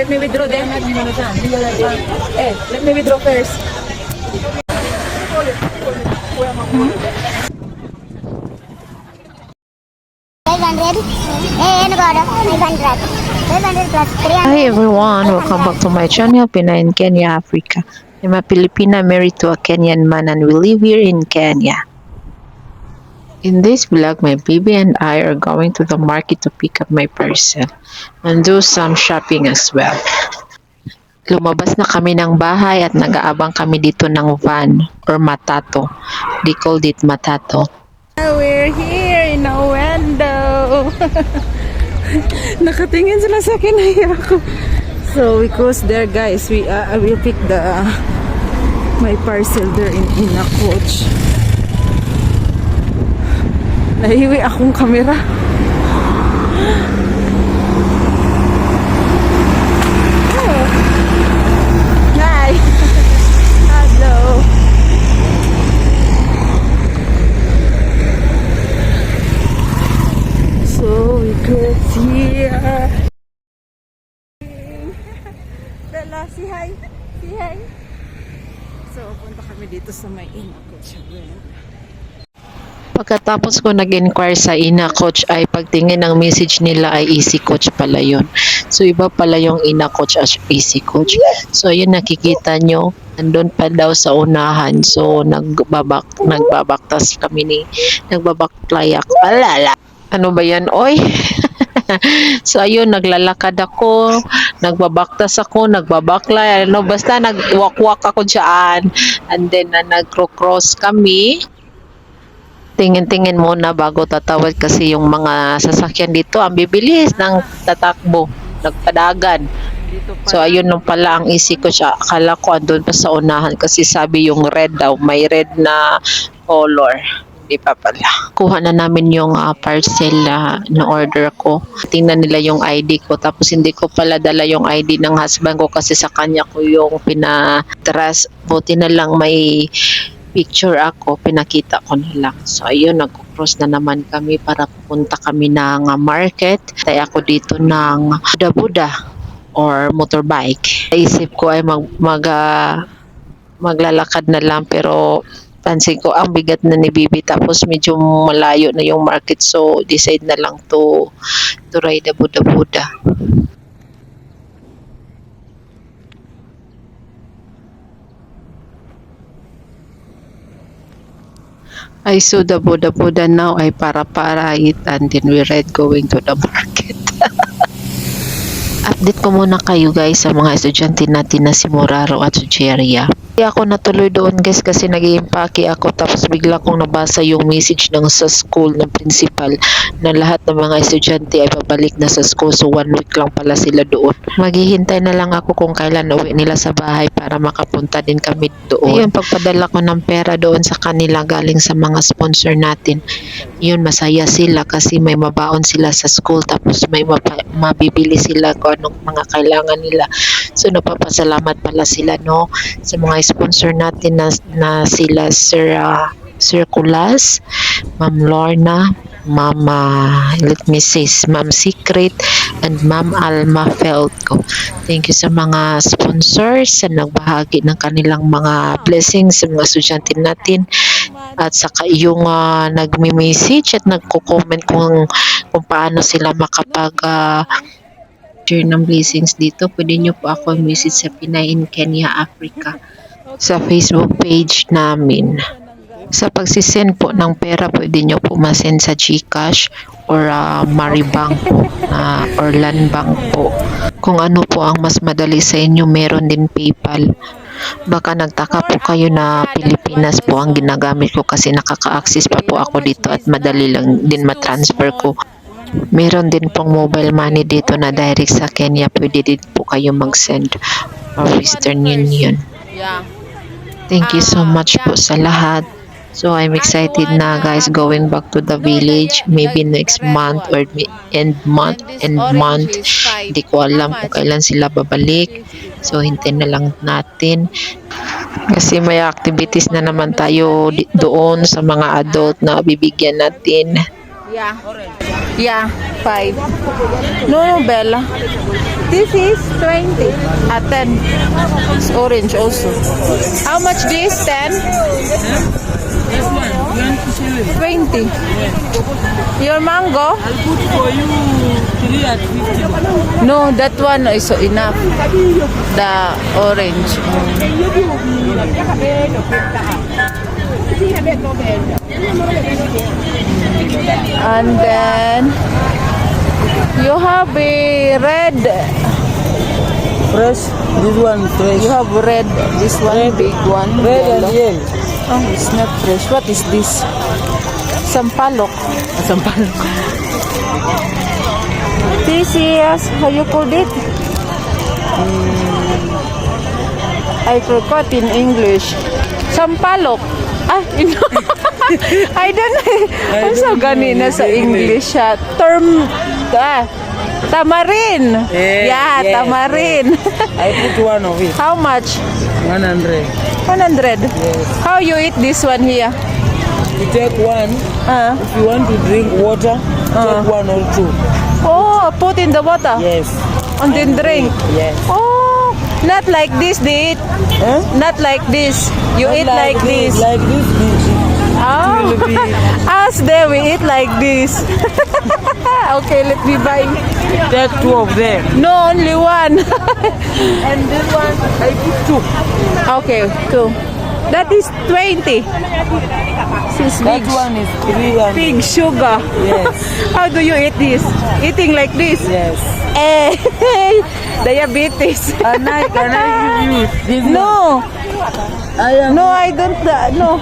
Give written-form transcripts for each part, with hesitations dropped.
let me withdraw then. Let me withdraw first. 500. Ano ba? 500. 500 plus 300. Hi everyone, welcome back to my channel, Pina in Kenya, Africa. I'm a Filipina married to a Kenyan man and we live here in Kenya. In this vlog, my baby and I are going to the market to pick up my parcel and do some shopping as well. Lumabas na kami ng bahay at nag-aabang kami dito ng van or matato. They called it matato. We're here in a window. Nakatingin sila sa akin, naiya ako. So we close there, guys. I will pick my parcel there in a coach. Nahiwi akong kamera. Oh. Hi. Hello. So we get here. Bella, say hi. Say hi. So punta kami dito sa may ina coach. Pagkatapos ko nag-inquire sa Ina Coach ay pagtingin ng message nila ay Easy Coach pala yun. So iba pala yung Ina Coach as Easy Coach. So yun nakikita nyo, andun pa daw sa unahan. So nagbabaktas kami nagbabaklayak. Palala. Ano ba yan? Oy! So ayun, naglalakad ako, nagbabaktas ako, nagbabaklay, basta nagwakwak ako dyan. And then nagcross kami. Tingin-tingin muna bago tatawid kasi yung mga sasakyan dito ang bibilis ng tatakbo, nagpadagan. So ayun nung pala ang Easy Coach, akala ko andun pa sa unahan kasi sabi yung red daw, may red na color. Hindi pa pala. Kuha na namin yung parcel na order ko. Tingnan nila yung ID ko tapos hindi ko pala dala yung ID ng husband ko kasi sa kanya ko yung pinatras. Buti na lang may picture ako, pinakita ko na lang. So ayun, nag-cross na naman kami para pupunta kami ng market. Tayo ako dito ng Buda or motorbike. Naisip ko ay maglalakad na lang pero pansin ko ang bigat na ni Bibi tapos medyo malayo na yung market so decide na lang to ride the Buda. I saw the Buda now ay para it and then we ride going to the market. Update ko muna kayo guys sa mga estudyante natin na si Moraro at si Jeria. Hindi ako natuloy doon guys kasi nag-iimpake ako tapos bigla kong nabasa yung message ng sa school ng principal na lahat ng mga estudyante ay babalik na sa school so 1 week lang pala sila doon. Maghihintay na lang ako kung kailan uwi nila sa bahay para makapunta din kami doon. Ayun, pagpadala ko ng pera doon sa kanila galing sa mga sponsor natin. Yun, masaya sila kasi may mabaon sila sa school tapos may mabibili sila kung anong mga kailangan nila. So napapasalamat pala sila no sa mga sponsor natin na sila Sir Kulas, Ma'am Lorna, Ma'am Ma'am Secret and Ma'am Alma Feltco. Thank you sa mga sponsors sa nagbahagi ng kanilang mga blessings sa mga estudyante natin at saka yung nagme-message at nagko-comment kung paano sila makapag share ng blessings dito. Pwede nyo po ako message sa Pinay in Kenya, Africa sa Facebook page namin. Sa pagsisend po ng pera, pwede nyo po masend sa GCash or Maribank or Landbank po. Kung ano po ang mas madali sa inyo, meron din PayPal. Baka nagtaka po kayo na Pilipinas po ang ginagamit ko kasi nakaka-access pa po ako dito at madali lang din matransfer ko. Meron din pong mobile money dito na direct sa Kenya. Pwede din po kayo mag-send or Western Union. Thank you so much po sa lahat. So I'm excited na guys going back to the village maybe next month or end month. Hindi ko alam kung kailan sila babalik. So hintayin na lang natin. Kasi may activities na naman tayo doon sa mga adult na bibigyan natin. Yeah. 5. No, Bella. This is 20. 10. It's orange also. How much this? 10? This one, 20 shillings. 20. Your mango? I'll put for you 3 at 50. No, that one is enough. The orange. And then you have a red. Fresh. This one fresh. You have red. This one, big one. Red yellow. and yellow. Oh, it's not fresh. What is this? Sampalok. Sampalok. This is, how you call it? I forgot in English. Sampalok. I don't know. Ano sa ganina sa English siya? Term, tamarin. Yeah, yes, tamarin. I put one of it. How much? 100. 100. Yes. How you eat this one here? You take one. If you want to drink water, take one or two. Oh, put in the water. Yes. And then drink. Yes. Oh, not like this they eat. Huh? Not like this. You Not eat like this. Like this. Oh. will be- Us there we eat like this. Okay, let me buy. Take two of them. No, only one. And this one, I put two. Okay, two. That is 20. This is That big, one is 3 and big sugar. Yes. How do you eat this? Eating like this? yes. Eh, diabetes. Can I give you this? No. I am No, I don't. No.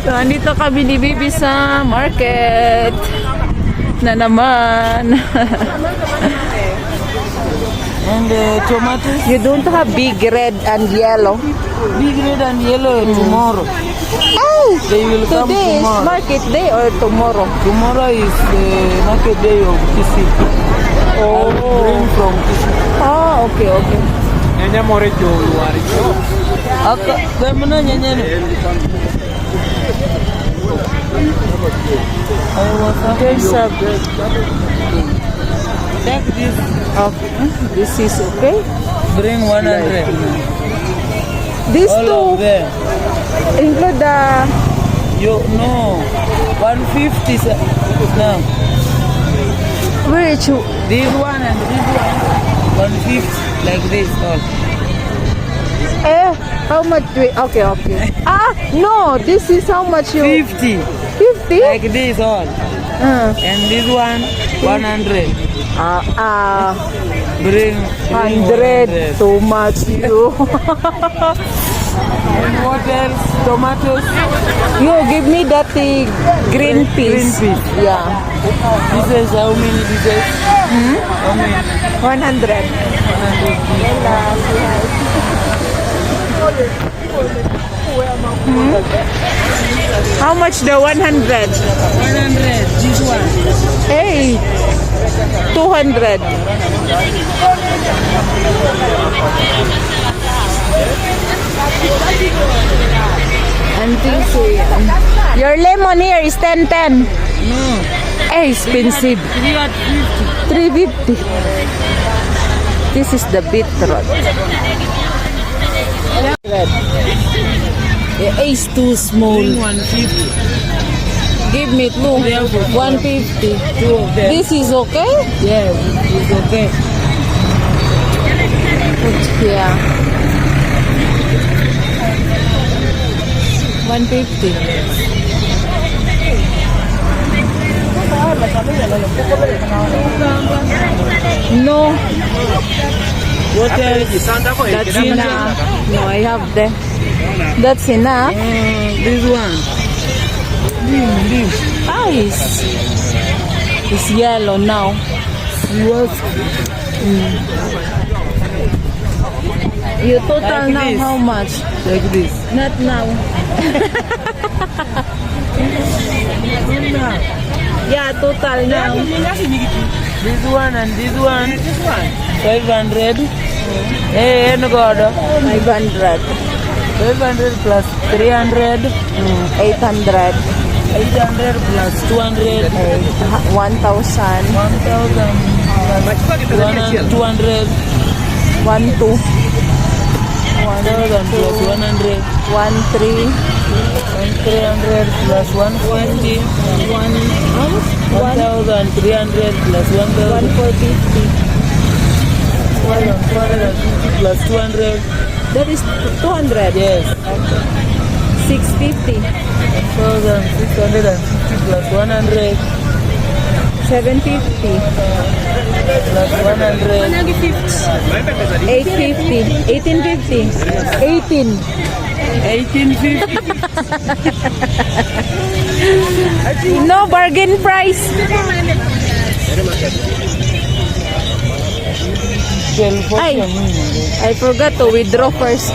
So, andito kami ni Bibi sa market. Na naman. and tomatoes. You don't have big red and yellow. Big red and yellow tomorrow. Oh, They will come today is tomorrow. market day or tomorrow? Tomorrow is market day of Kisi. I'll bring from Kisi. Oh, okay, okay. Aka, kaya mo na yan yan. There's a Take this. okay. This is okay. Bring 100. These All two of them. include the You no. 150 now. which This one and this one. 150 like this all. how much okay, okay. No, this is how much you 50 50? like this all. Uh, And this one 100. Bring 100. Too much you. And what else? Tomatoes. You give me that green peas. Green peas. Yeah. This is how many pieces? How many? 100. How much the 100? 100. This one. Hey, 200. And this your lemon here is 10. No. Eh, expensive. 3 at 350. 50. This is the beetroot. Red. The is too small. Bring 150. Give me two. 150. Two of them. This is okay? Yes, it's okay. Put here. 150. No, What else? that's enough. No, I have the. That's enough. This one. It's yellow now. What? You total Like now this. how much? Like this. Not now. Yeah, total now. This one and this one. 500. Hey, no God. 500. 500 plus 300. 800. 800 plus 200. 1,000. 1000. 200. 1, 2, 1,000 plus 100. 1, 3, 300 plus 150. 1,300 plus 1,000. 1,450. 450 plus 200. That is 200. Yes. 650. 1,650 plus 100 750. plus 100. 850. 1850. 18. 1850. No bargain price. 12 Ay, I forgot to withdraw first.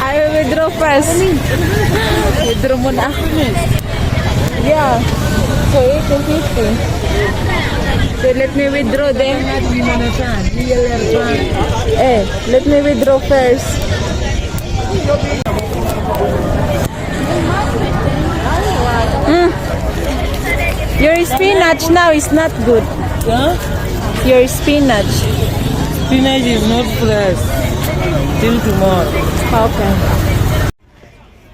I will withdraw first. Withdraw muna ako. Yeah. So 1850. So let me withdraw then. Let me withdraw first. Your spinach now is not good. Huh? Your spinach. Spinach is not fresh. Till tomorrow. Okay.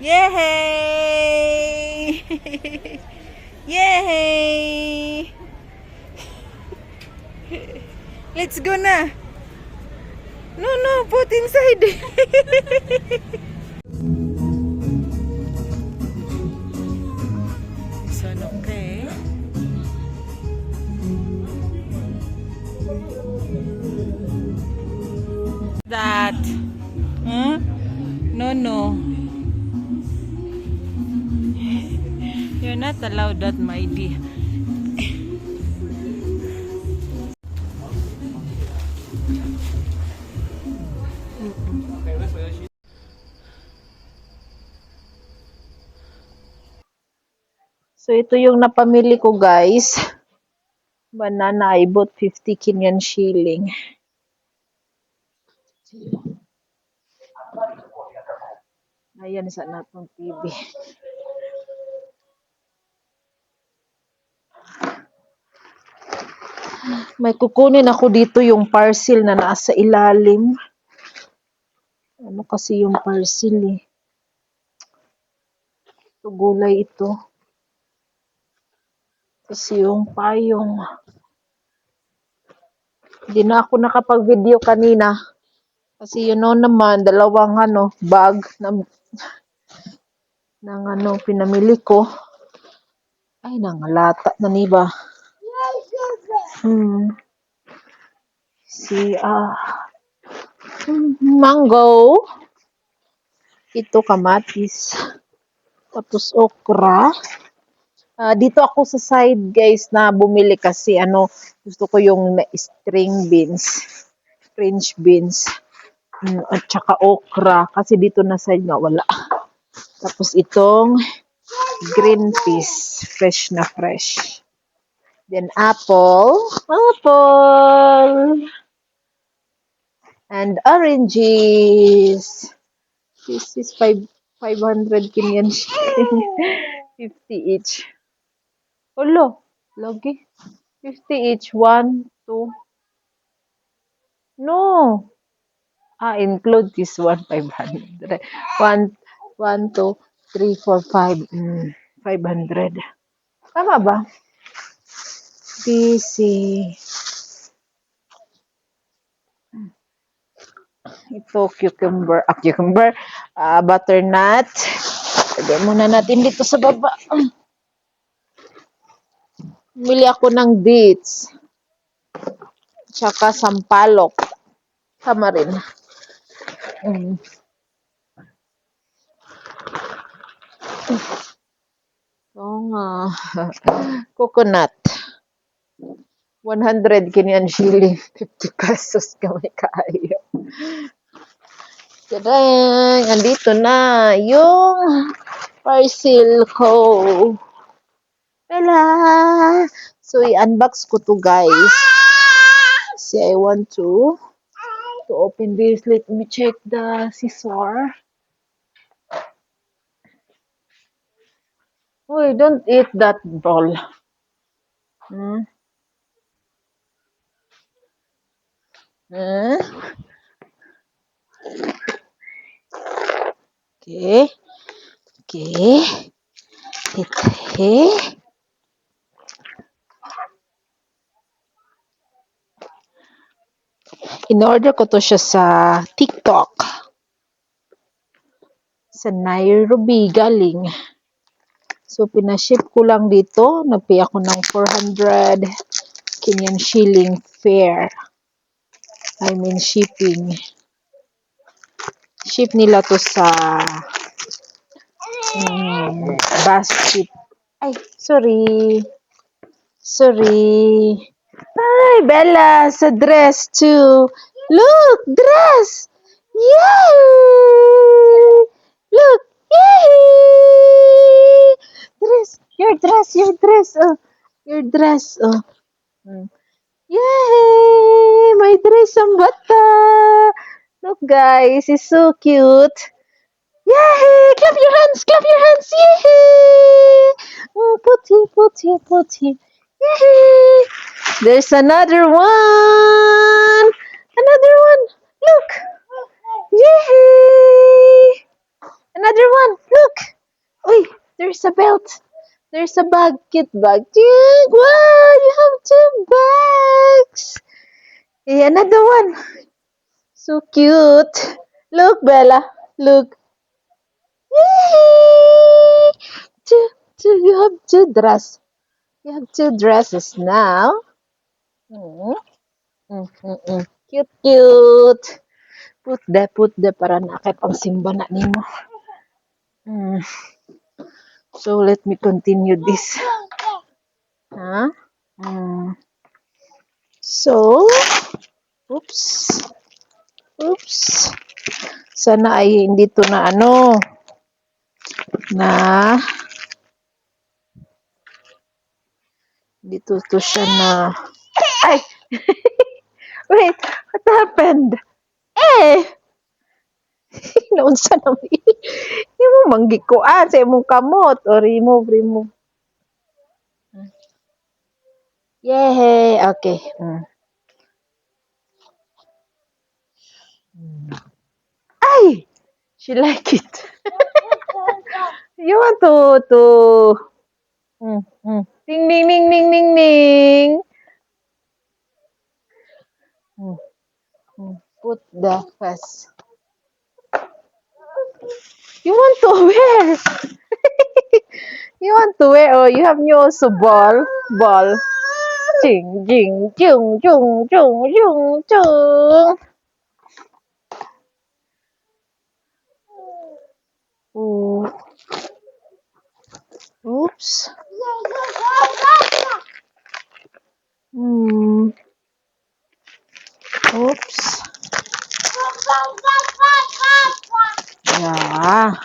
Yay! Yay! Let's go na. No, put inside. This one okay. That. Huh? No. You're not allowed that, my dear. So ito yung napamili ko, guys. Banana, I bought 50 Kenyan shilling. Ayan sa natong TV. May kukunin ako dito yung parcel na nasa ilalim. Ano kasi yung parcel eh. Ito gulay ito. Kasi yung payong. Hindi na ako nakapag-video kanina. Kasi you know naman, dalawang bag ng pinamili ko. Ay, nangalata na niba. Si mango. Ito kamatis. Tapos okra. Dito ako sa side, guys, na bumili kasi gusto ko yung string beans, French beans, at saka okra kasi dito na side nga wala. Tapos itong green peas, fresh na fresh. Then apple, and oranges. This is 500 Kenyan shilling, 50 each. Olo, lagi. 50 each. 1, 2. No. Include this one, 500. 1, 2, 3, 4, 5. 500. Tama ba? PC. Ito, cucumber. Butternut. Lagyan muna natin dito sa baba. Bili ako ng dates. Tsaka sampalok. Tama rin. Oo nga. Coconut. 100 Kenyan shilling. 50 pesos kami kaayo. Tadang! Andito na yung parcel ko. Wala! So, i-unbox ko to, guys. See, I want to open this. Let me check the scissor. Oh, don't eat that ball. Huh? Okay. Okay. Okay. In-order ko to siya sa TikTok. Sa Nairobi galing. So, pinaship ko lang dito. Nagpay ako ng 400 Kenyan shilling fare. I mean, shipping. Ship nila to sa bus ship. Ay, sorry. Sorry. Hi, Bella, sa dress too. Look, dress! Yay! Look, yay! Dress, your dress, your dress. Oh, your dress. Oh. Yay! My dress ang bata. Look, guys, it's so cute. Yay! Clap your hands, clap your hands. Yay! Oh, putty, putty, putty. Yay! There's another one. Another one. Look. Yay! Another one. Look. Uy, there's a belt. There's a bag. Cute bag. Yay! Wow, you have 2 bags. Hey, another one. So cute. Look, Bella. Look. Yay! You have 2 dress. You have 2 dresses now. Cute, cute. Put the para nakay pang simba na nimo. So let me continue this. Huh? So, oops. Oops. Sana ay hindi to na dito to siya na, ay! Wait, what happened? Naunsa na mo? Imo manggikuan sa imong kamot o remove. Yay! Okay. Ay! She like it. You want to ding ding ding ding ding ding. Put the first. You want to wear? You want to wear? Oh, you have new also ball. Jing jing jung jung jung jung jung. Oops. Oops. Yeah.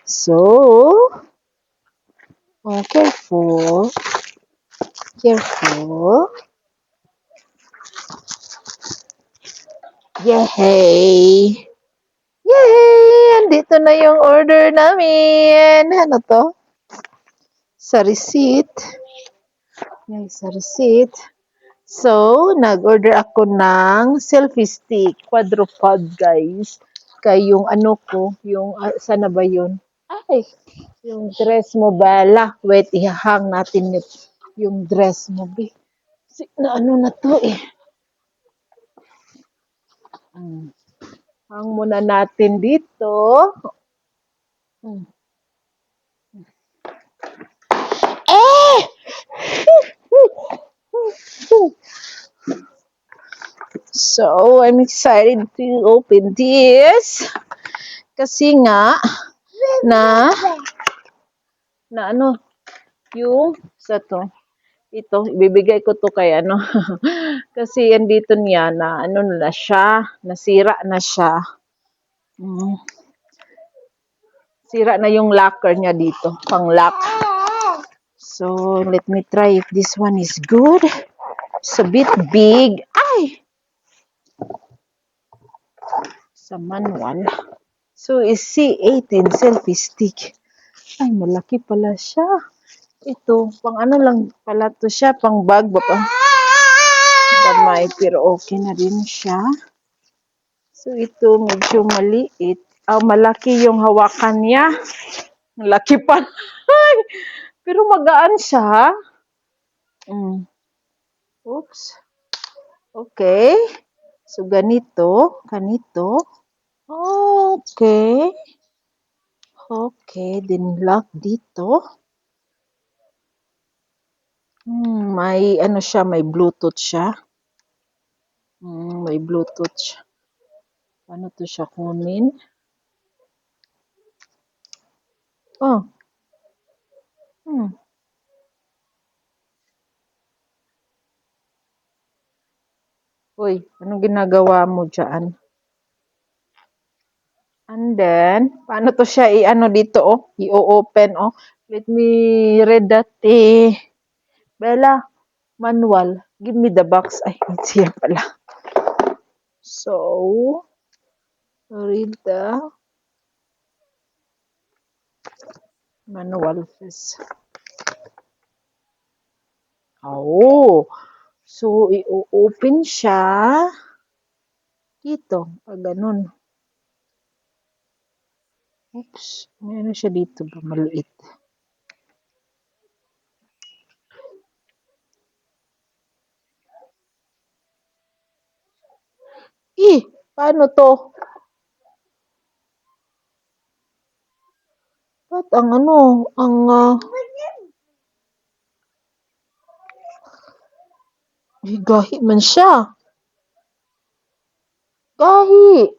So, careful. Yay! Yay! Andito na yung order namin. Ano to? Sa receipt. Yay, sa receipt. So, nag-order ako ng selfie stick. Quadrupod, guys. Kay yung yung, sana ba yun? Ay, yung dress mo, Bella. Wait, ihahang natin yung dress mo, be. Na na to, eh. Hang muna natin dito. So, I'm excited to open this. Kasi nga, yung sa to. Ito, ibibigay ko to kay kasi andito niya na na siya, nasira na siya. Sira na yung locker niya dito, pang lock. So, let me try if this one is good. It's a bit big. Ay! Sa manual. So, is C18 selfie stick. Ay, malaki pala siya. Ito, pang lang pala to siya, pang bag ba pa? kamay, pero okay na din siya. So, ito medyo maliit. Malaki yung hawakan niya. Malaki pa. Pero magaan siya. Mm. Oops. Okay. So, ganito. Okay. Okay. Then, lock dito. May ano siya, may Bluetooth siya. May Bluetooth siya. Paano to siya kunin? Oh. Uy, anong ginagawa mo dyan? And then, paano to siya i-ano dito, i-open, Let me read that, Bella, manual. Give me the box. Ay, it's here pala. So, read the manual first. Oh, so i-open siya dito, pag ganun. Oops, mayroon siya dito ba maliit? Paano to? Ba't ang gahi man siya. Gahi.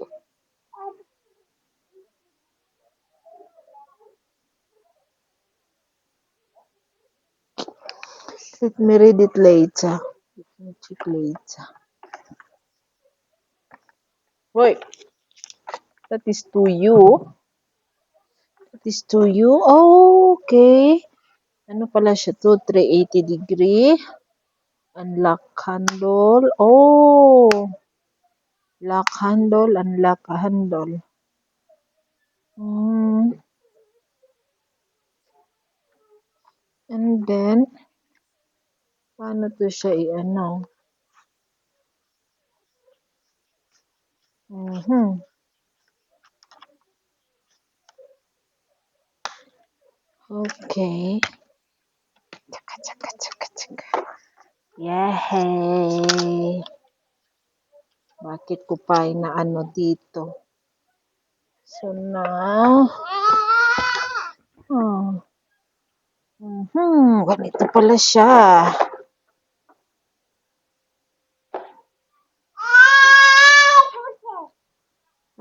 Let me read it later. Let me check later. Wait. That is to you. That is to you. Oh, okay. Ano pala siya to? 380 degree. Unlock handle. Oh. Lock handle. Unlock handle. And then, paano to siya i-ano? Okay. Tsaka. Yay! Bakit ko pa inaano dito? So now, ganito pala siya.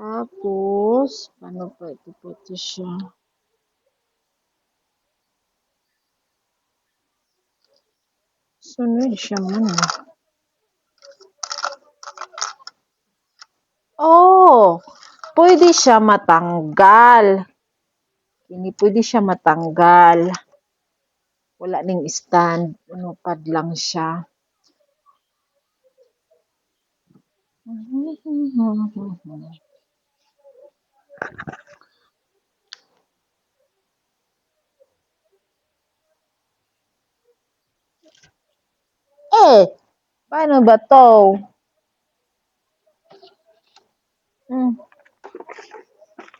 Tapos, paano pa ito siya? Sunod siya man. Oh, pwede siya matanggal. Hindi pwede siya matanggal. Wala ning stand. Pad lang siya. Paano ba to?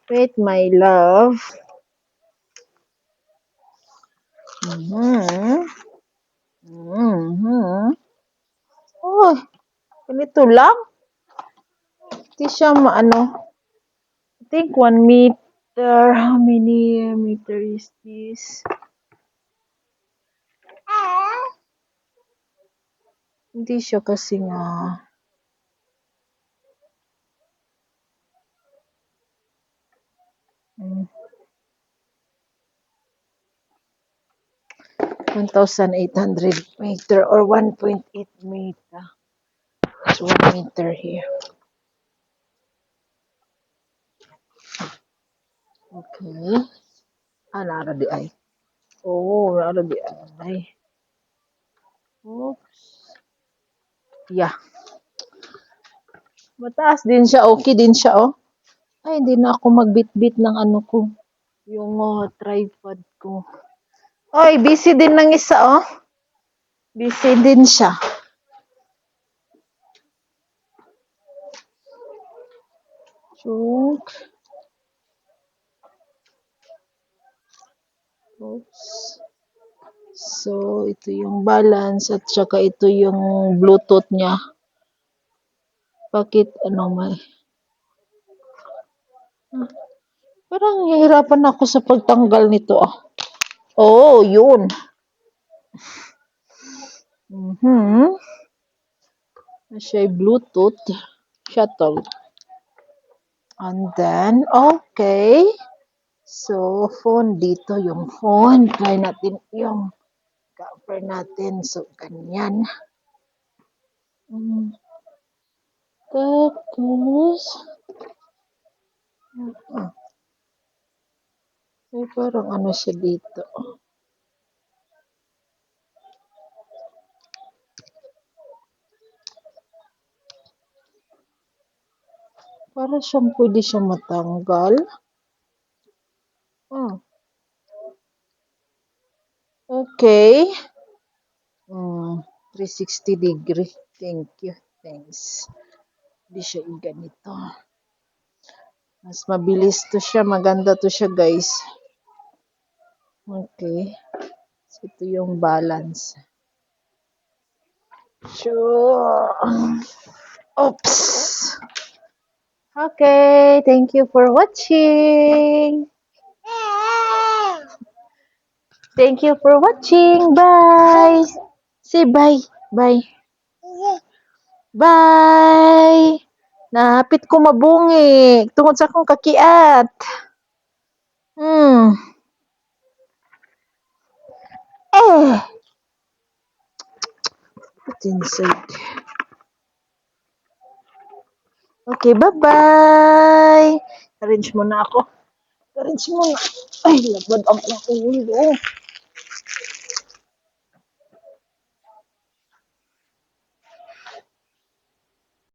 Wait, my love. Oh, ganito lang? Hindi siya maano. I think 1 meter. How many meter is this? Hindi siya kasi nga. Hmm. 1,800 meter or 1.8 meter. It's 1 meter here. Okay. Nara di ay. Oh, nara di ay. Oops. Yeah. Mataas din siya. Okay din siya, Ay, hindi na ako magbitbit ng ano ko. Yung tripod ko. Oy, busy din ng isa, Busy din siya. So, ito yung balance at saka ito yung Bluetooth niya. Bakit ano may... Parang nahihirapan ako sa pagtanggal nito ah. Oh, yun. Mhm. Siya ay Bluetooth shuttle. And then, okay. So, phone dito yung phone. Try natin yung cover natin. So, ganyan. Tapos, ay parang ano siya dito. Para siyang pwede siya matanggal. Oh, okay. 360 degree. Thank you. Thanks. Hindi siya ganito. Mas mabilis to siya. Maganda to siya, guys. Okay. So, ito yung balance. Sure. Oops. Okay. Thank you for watching. Thank you for watching. Bye. Say bye. Bye. Bye. Nahapit ko mabungi. Tungod sa akong kakiat. Eh. Put inside. Okay, bye-bye. Arrange muna ako. Arrange muna. Ay, labad ang ulo.